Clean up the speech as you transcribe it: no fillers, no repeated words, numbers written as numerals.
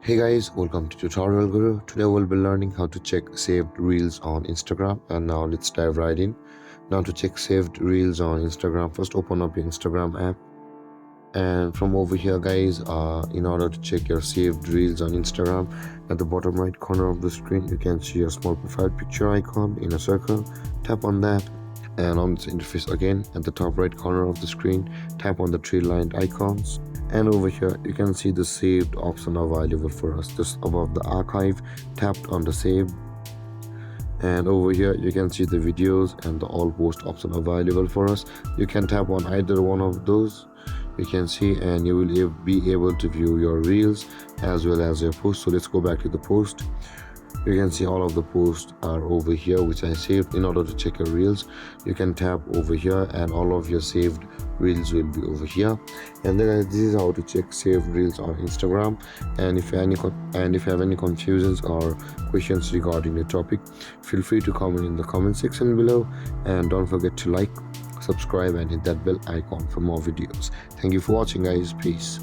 Hey guys, welcome to Tutorial Guru. Today we'll be learning how to check saved reels on Instagram, and now let's dive right in. Now to check saved reels on Instagram, first open up your Instagram app, and from over here guys, in order to check your saved reels on Instagram, at the bottom right corner of the screen you can see a small profile picture icon in a circle. Tap on that, and on this interface again at the top right corner of the screen, tap on the three lined icons, and over here you can see the saved option available for us. Just above the archive, tapped on the save, and over here you can see the videos and the all post option available for us. You can tap on either one of those, you can see, and you will be able to view your reels as well as your posts. So let's go back to the post. You can see all of the posts are over here which I saved. In order to check your reels, you can tap over here and all of your saved reels will be over here. And then this is how to check saved reels on Instagram. And if you have any confusions or questions regarding the topic, feel free to comment in the comment section below, and don't forget to like, subscribe and hit that bell icon for more videos. Thank you for watching guys. Peace.